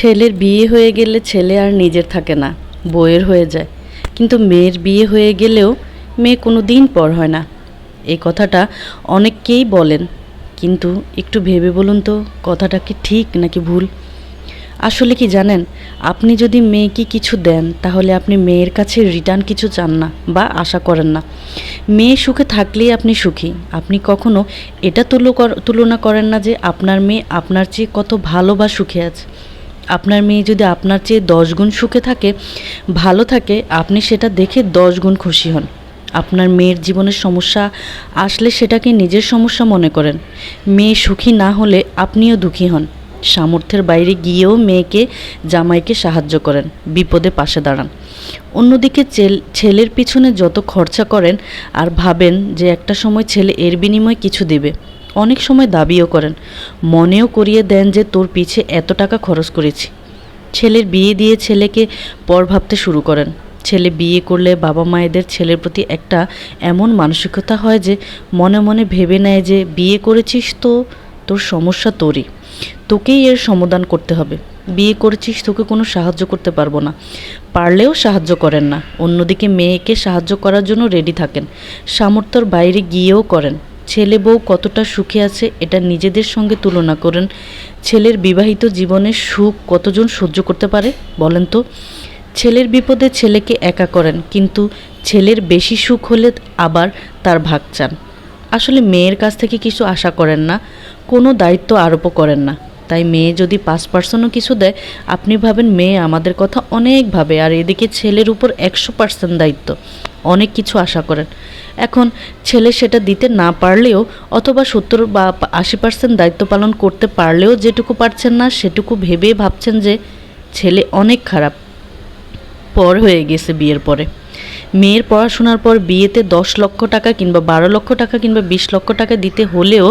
ছেলের বিয়ে হয়ে গেলে ছেলে আর নিজের থাকে না, বউয়ের হয়ে যায়। কিন্তু মেয়ের বিয়ে হয়ে গেলেও মেয়ে কোনো দিন পর হয় না। এই কথাটা অনেককেই বলেন, কিন্তু একটু ভেবে বলুন তো কথাটা কি ঠিক নাকি ভুল? আসলে কি জানেন, আপনি যদি মেয়েকে কিছু দেন তাহলে আপনি মেয়ের কাছে রিটার্ন কিছু চান না বা আশা করেন না। মেয়ে সুখে থাকলেই আপনি সুখী। আপনি কখনো এটা তুলনা করেন না যে আপনার মেয়ে আপনার চেয়ে কত ভালো বা সুখে আছে। আপনার মেয়ে যদি আপনার চেয়ে 10 গুণ সুখে থাকে, ভালো থাকে, আপনি সেটা দেখে 10 গুণ খুশি হন। আপনার মেয়ের জীবনের সমস্যা আসলে সেটাকে নিজের সমস্যা মনে করেন। মেয়ে সুখী না হলে আপনিও দুঃখী হন। সামর্থ্যের বাইরে গিয়েও মেয়েকে, জামাইকে সাহায্য করেন, বিপদে পাশে দাঁড়ান। অন্যদিকে ছেলের পিছনে যত খরচা করেন আর ভাবেন যে একটা সময় ছেলে এর বিনিময়ে কিছু দেবে, অনেক সময় দাবিও করেন, মনেও করিয়ে দেন যে তোর পিছে এত টাকা খরচ করেছি। ছেলের বিয়ে দিয়ে ছেলেকে পর ভাবতে শুরু করেন। ছেলে বিয়ে করলে বাবা মায়েদের ছেলের প্রতি একটা এমন মানসিকতা হয় যে মনে মনে ভেবে নেয় যে বিয়ে করেছিস তো তোর সমস্যা তোরই, তোকেই এর সমাধান করতে হবে। বিয়ে করেছিস, তোকে কোনো সাহায্য করতে পারবো না, পারলেও সাহায্য করেন না। অন্যদিকে মেয়েকে সাহায্য করার জন্য রেডি থাকেন, সামর্থ্যর বাইরে গিয়েও করেন। ছেলে বউ কতটা সুখে আছে এটা নিজেদের সঙ্গে তুলনা করেন। ছেলের বিবাহিত জীবনের সুখ কতজন সহ্য করতে পারে বলেন তো? ছেলের বিপদে ছেলেকে একা করেন, কিন্তু ছেলের বেশি সুখ হলে আবার তার ভাগ চান। আসলে মেয়ের কাছ থেকে কিছু আশা করেন না, কোনো দায়িত্ব আরোপও করেন না। তাই মেয়ে যদি 5%ও কিছু দেয়, আপনি ভাবেন মেয়ে আমাদের কথা অনেক ভাবে, আর এদিকে ছেলের উপর 100% দায়িত্ব, অনেক কিছু আশা করেন। এখন ছেলে সেটা দিতে না পারলেও, অথবা 70 বা 80% দায়িত্ব পালন করতে পারলেও যেটুকু পারছেন না সেটুকু ভেবে ভাবছেন যে ছেলে অনেক খারাপ, পর হয়ে গেছে বিয়ের পরে। মেয়ের পড়াশোনার পর বিয়েতে 10 লক্ষ টাকা কিংবা 12 লক্ষ টাকা কিংবা 20 লক্ষ টাকা দিতে হলেও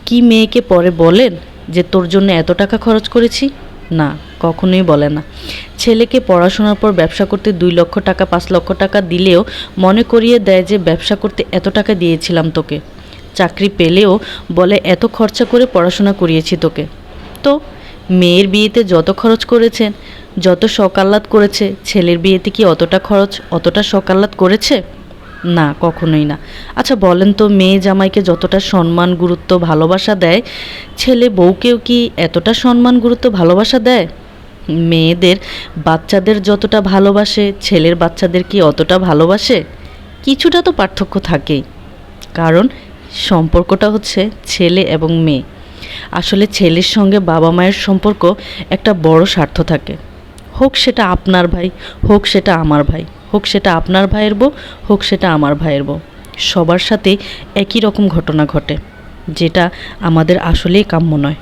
কি মেয়েকে পরে বলেন যে তোর জন্য এত টাকা খরচ করেছি? না, কখনোই বলে না। ছেলেকে পড়াশোনার পর ব্যবসা করতে 2 লক্ষ টাকা 5 লক্ষ টাকা দিলেও মনে করিয়ে দেয় যে ব্যবসা করতে এত টাকা দিয়েছিলাম তোকে। চাকরি পেলেও বলে এত খরচা করে পড়াশোনা করিয়েছি তোকে। তো মেয়ের বিয়েতে যত খরচ করেছেন, যত শখ আহ্লাদ করেছে, ছেলের বিয়েতে কি অতটা খরচ, অতটা শখ আহ্লাদ করেছে? না, কখনোই না। আচ্ছা বলেন তো, মেয়ে জামাইকে যতটা সম্মান, গুরুত্ব, ভালোবাসা দেয়, ছেলে বউকেও কি এতটা সম্মান, গুরুত্ব, ভালোবাসা দেয়? মেয়েদের বাচ্চাদের যতটা ভালোবাসে, ছেলের বাচ্চাদের কি অতটা ভালোবাসে? কিছুটা তো পার্থক্য থাকেই, কারণ সম্পর্কটা হচ্ছে ছেলে এবং মেয়ে। আসলে ছেলের সঙ্গে বাবা মায়ের সম্পর্ক একটা বড় স্বার্থ থাকে। হোক সেটা আপনার ভাই, হোক সেটা আমার ভাই, হোক সেটা আপনার ভাইয়ের বউ, হোক সেটা আমার ভাইয়ের বউ, সবার সাথে একই রকম ঘটনা ঘটে, যেটা আমাদের আসলেই কাম্য নয়।